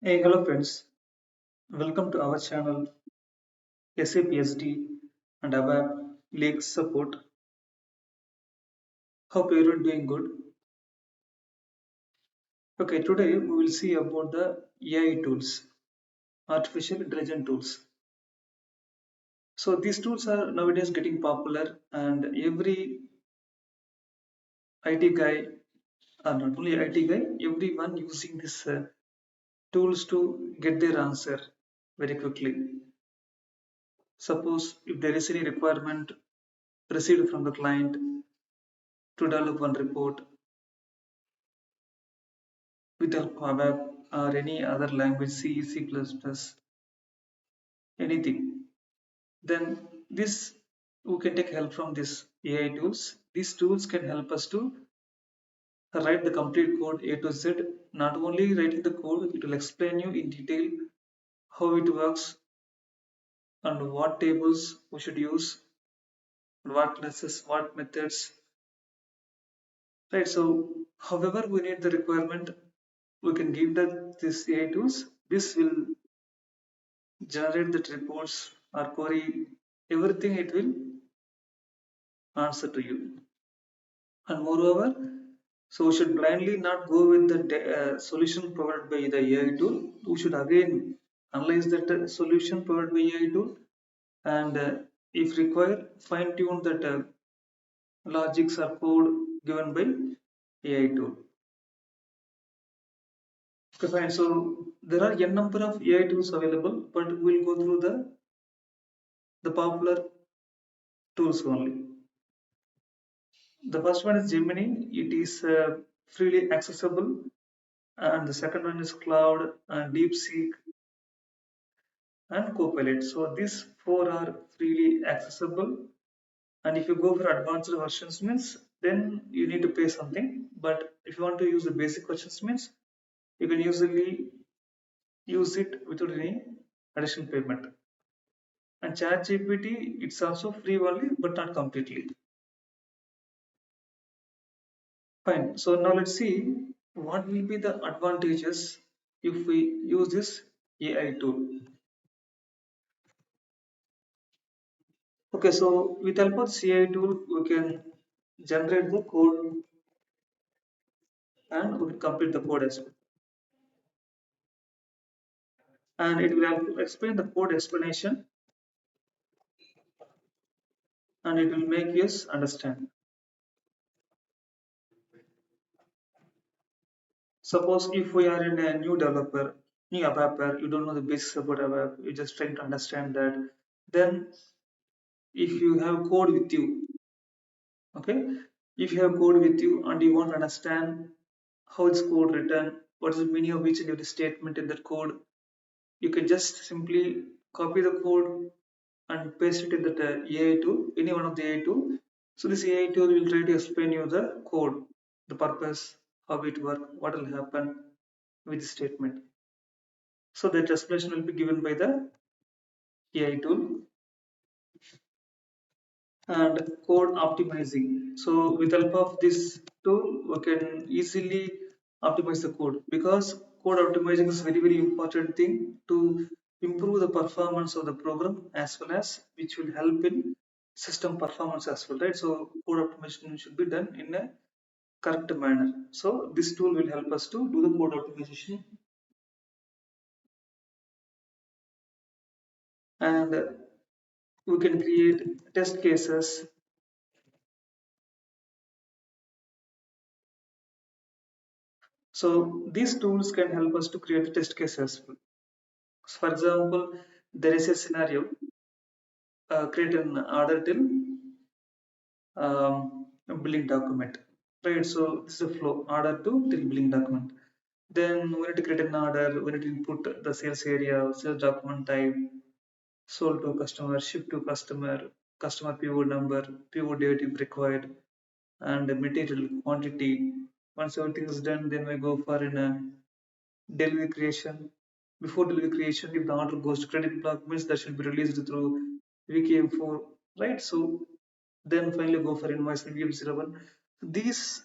Hey, hello friends. Welcome to our channel SAP and ABAP League Support. Hope everyone doing good. Okay, today we will see about the AI tools, artificial intelligence tools. So these tools are nowadays getting popular, and every IT guy, or not only IT guy, everyone using these tools to get their answer very quickly. Suppose if there is any requirement received from the client to develop one report with help of ABAP or any other language, C, C++, anything, then this we can take help from this AI tools. These tools can help us to write the complete code A to Z. Not only writing the code, it will explain you in detail how it works and what tables we should use, what classes, what methods. Right. So, however we need the requirement, we can give that this AI tools. This will generate the reports or query, everything it will answer to you. And moreover, so we should blindly not go with the solution provided by the AI tool. We should again analyze that solution provided by AI tool, and if required, fine tune that logics or code given by AI tool. Okay, fine. So there are n number of AI tools available, but we'll go through the popular tools only. The first one is Gemini. It is freely accessible, and the second one is Cloud and DeepSeek and Copilot. So these four are freely accessible. And if you go for advanced versions means then you need to pay something. But if you want to use the basic versions means you can usually use it without any additional payment. And ChatGPT, it's also free only, but not completely. Fine. So now let's see what will be the advantages if we use this AI tool. Okay, so with help of CI tool, we can generate the code and we can complete the code as well. And it will help to explain the code explanation and it will make us understand. Suppose if we are in a new developer, new ABAPer, you don't know the basics about ABAP, you're just trying to understand that. Then if you have code with you, okay, if you have code with you and you want to understand how it's code written, what is the meaning of each and every statement in that code, you can just simply copy the code and paste it in the AI tool, any one of the AI tool. So this AI tool will try to explain you the code, the purpose, how it work, what will happen with the statement. So that explanation will be given by the AI tool. And code optimizing. So with help of this tool, we can easily optimize the code because code optimizing is very important thing to improve the performance of the program as well as which will help in system performance as well, right? So code optimization should be done in a correct manner. So this tool will help us to do the code optimization and we can create test cases. So these tools can help us to create the test cases. For example, there is a scenario, create an order till billing document, right? So this is a flow, order to till billing document. Then we need to create an order, we need to input the sales area, sales document type, sold to customer, shipped to customer, customer PO number, PO date if required, and the material quantity. Once everything is done, then we go for in a delivery creation. Before delivery creation, if the order goes to credit block, means that should be released through VKM4, right? So then finally go for invoice in VM01. These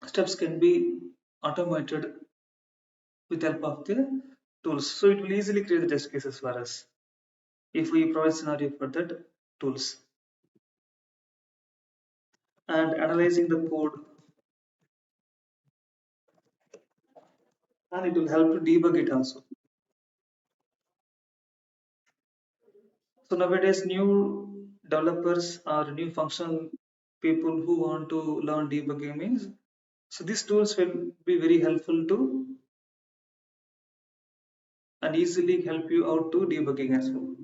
steps can be automated with help of the tools. So it will easily create the test cases for us if we provide scenario for that tools. And analyzing the code, and it will help to debug it also. So nowadays, new developers or new functional people who want to learn debugging means, so these tools will be very helpful to and easily help you out to debugging as well.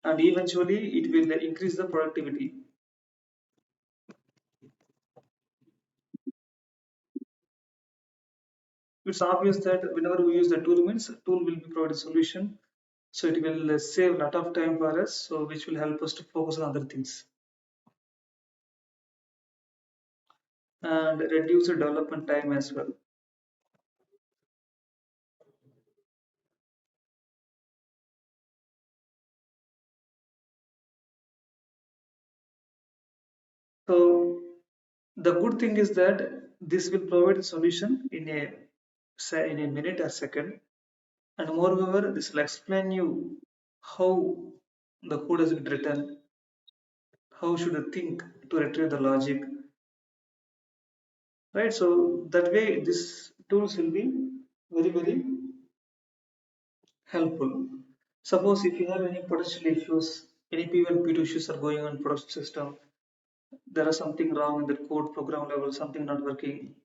And eventually, it will increase the productivity. It's obvious that whenever we use the tool means, tool will be provide a solution. So it will save a lot of time for us, so which will help us to focus on other things and reduce the development time as well. So the good thing is that this will provide a solution in a say in a minute or second, and moreover, this will explain you how the code has been written, how should you think to retrieve the logic, right? So that way, these tools will be very helpful. Suppose if you have any potential issues, any P1, P2 issues are going on production system, there is something wrong in the code program level, something not working.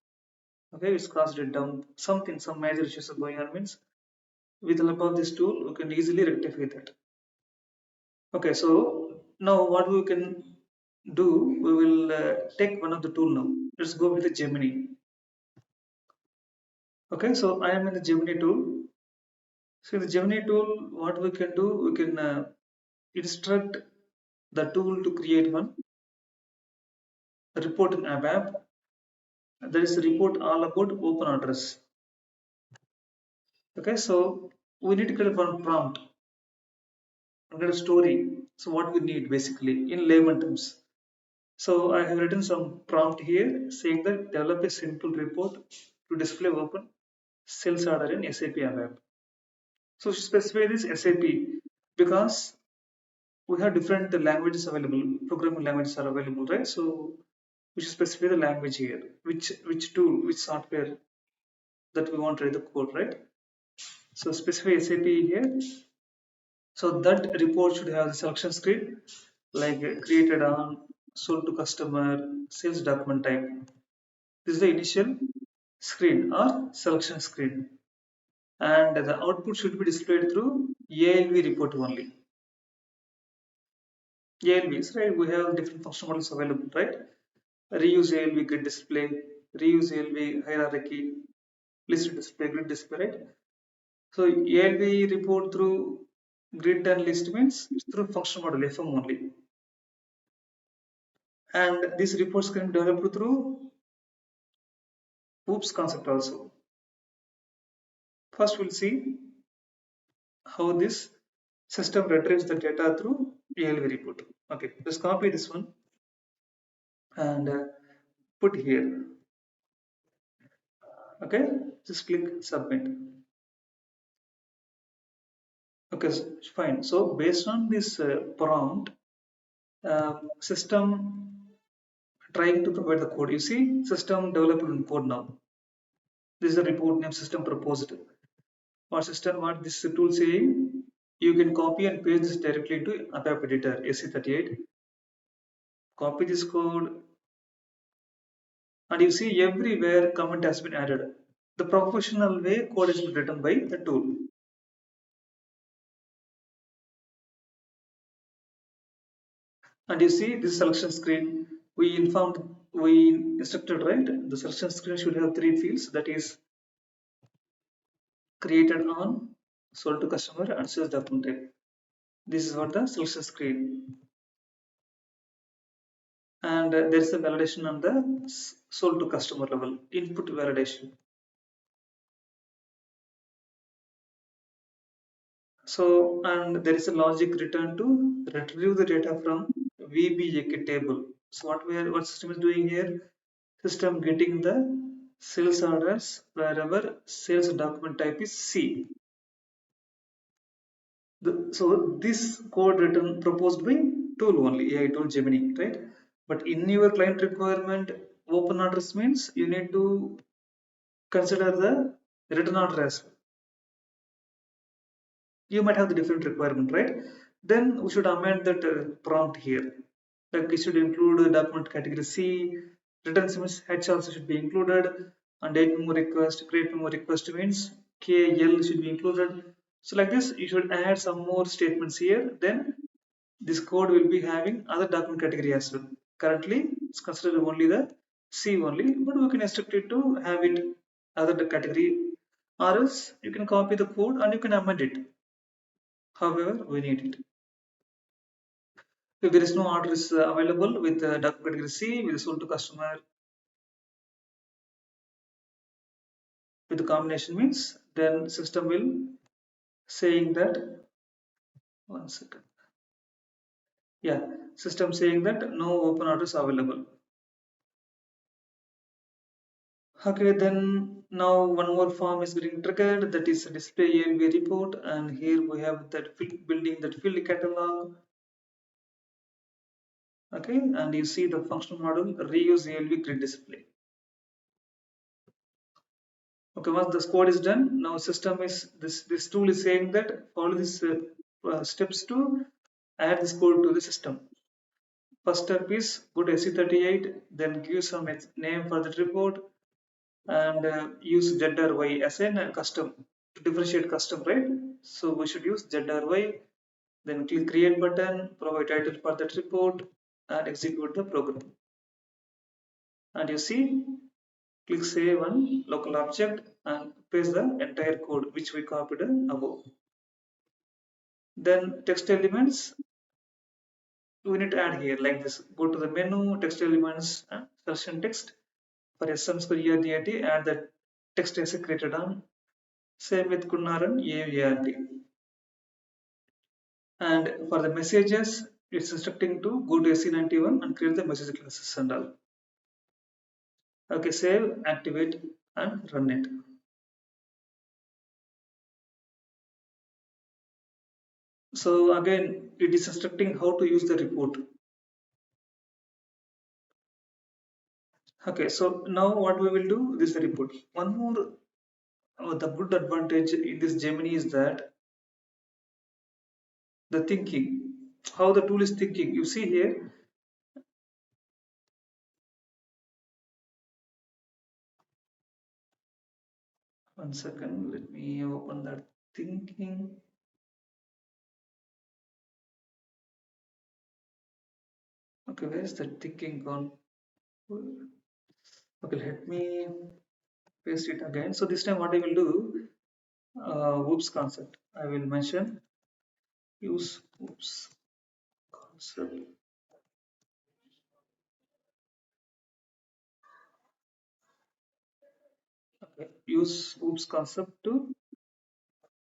Okay, it's caused a dump, something, some major issues are going on means with the help of this tool, we can easily rectify that. Okay, so now what we can do, we will take one of the tool now. Let's go with the Gemini. Okay, so I am in the Gemini tool. So the Gemini tool, what we can do, we can instruct the tool to create one report in ABAP. There is a report all about open address. Okay, so we need to create one prompt, a story. So what we need basically in layman terms. So I have written some prompt here saying that develop a simple report to display open sales order in SAP ABAP. So specify this SAP because we have different languages available, programming languages are available, right? So we should specify the language here, which tool, which software that we want to write the code, right? So specify SAP here. So that report should have the selection screen like created on, sold to customer, sales document type. This is the initial screen or selection screen. And the output should be displayed through ALV report only. ALVs, right? We have different function models available, right? Reuse ALV grid display, reuse ALV hierarchy, list display, grid display, right? So ALV report through grid and list means through function model FM only. And these reports can be developed through OOPS concept also. First, we'll see how this system retrieves the data through ALV report. Okay, just copy this one and put here. Okay, just click submit. Okay, fine. So based on this prompt, system trying to provide the code. You see, system developed in code now. This is the report name system proposed. What system? What this tool saying? You can copy and paste this directly into ABAP editor AC38. Copy this code, and you see everywhere comment has been added. The professional way code has been written by the tool. And you see this selection screen. We instructed, right? The selection screen should have three fields, that is created on, sold to customer, and sales document type. This is what the selection screen. And there is a validation on the sold to customer level, input validation. So, and there is a logic return to retrieve the data from VBAK table. So what system is doing here? System getting the sales orders wherever sales document type is C. So this code written proposed by tool only, AI tool Gemini, right? But in your client requirement, open orders means you need to consider the written order as well. You might have the different requirement, right? Then we should amend that prompt here. Like it should include document category C, written means H also should be included, and date memo request, create memo request means KL should be included. So like this, you should add some more statements here. Then this code will be having other document category as well. Currently, it's considered only the C only, but we can restrict it to have it other category, or else you can copy the code and you can amend it however we need it. If there is no order is available with the document category C with sold to customer with the combination means, then system will saying that, one second, yeah, system saying that no open orders available. Okay, then now one more form is getting triggered, that is display ALV report, and here we have that building that field catalog. Okay, and you see the functional model reuse ALV grid display. Okay, once the code is done, now system is this tool is saying that follow these steps to add this code to the system. First step is go to SE38, then give some name for the report, and use Z or Y as a custom to differentiate custom, right? So we should use Z or Y, then click create button, provide title for that report, and execute the program. And you see, click save on local object and paste the entire code which we copied above. Then text elements we need to add here like this. Go to the menu, text elements, selection text. For SM square ERDAT, add the text as created on. Same with Kunnaran AVRD. And for the messages, it's instructing to go to SC91 and create the message classes and all. Okay, save, activate, and run it. So again, it is instructing how to use the report. Okay, so now what we will do, this report. One more, the good advantage in this Gemini is that the thinking, how the tool is thinking. You see here, one second, let me open that thinking. Okay, where is that thinking gone? Okay, let me paste it again. So this time what I will do, oops concept. I will mention use oops concept. Okay, use oops concept to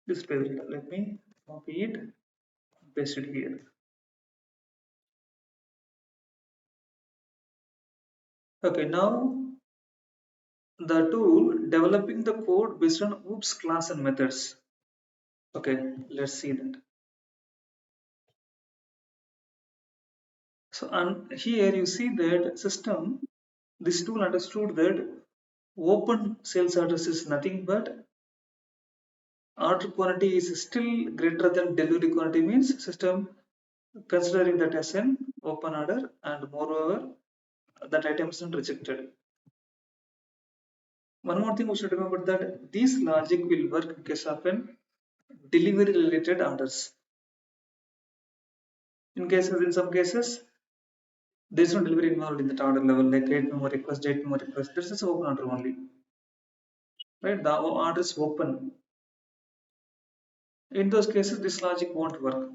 display the data. Let me copy it, paste it here. Okay, now the tool developing the code based on oops class and methods. Okay, let's see that. So and here you see that system, this tool understood that open sales orders is nothing but order quantity is still greater than delivery quantity means system considering that as an open order, and moreover that item is not rejected. One more thing we should remember that this logic will work in case of an delivery related orders. In some cases there is no delivery involved in that order level, like create memo request, date memo request. This is open order only, right? The order is open. In those cases, this logic won't work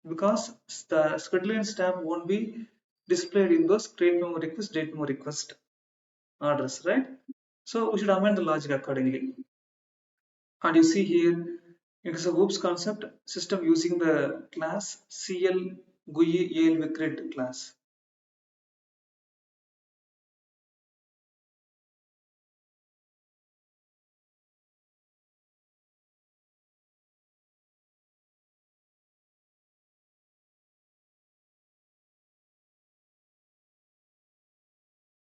because the scheduling stamp won't be displayed in those create memo request, date memo request orders, right? So we should amend the logic accordingly. And you see here, it's a oops concept system using the class CL GUI ALV grid class.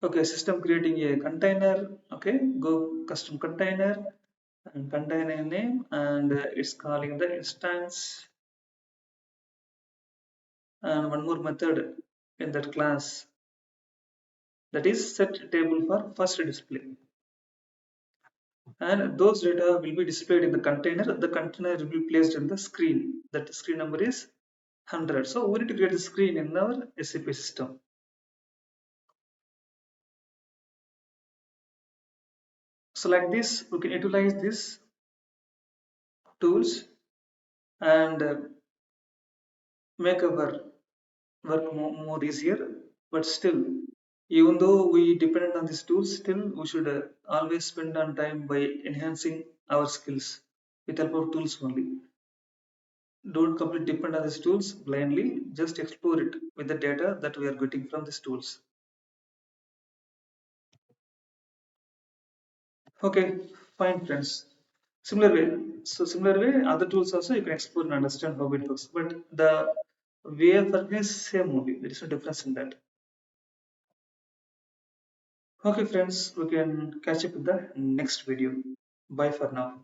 Okay, system creating a container. Okay, go custom container and container name, and it's calling the instance, and one more method in that class, that is set table for first display, and those data will be displayed in the container. The container will be placed in the screen. That screen number is 100. So we need to create a screen in our SAP system. So like this, we can utilize these tools and make our work more easier. But still, even though we depend on these tools, still we should always spend on time by enhancing our skills with help of tools only. Don't completely depend on these tools blindly, just explore it with the data that we are getting from these tools. Okay, fine friends. Similar way. So similar way, other tools also you can explore and understand how it works. But the way of working is same only. There is no difference in that. Okay friends, we can catch up with the next video. Bye for now.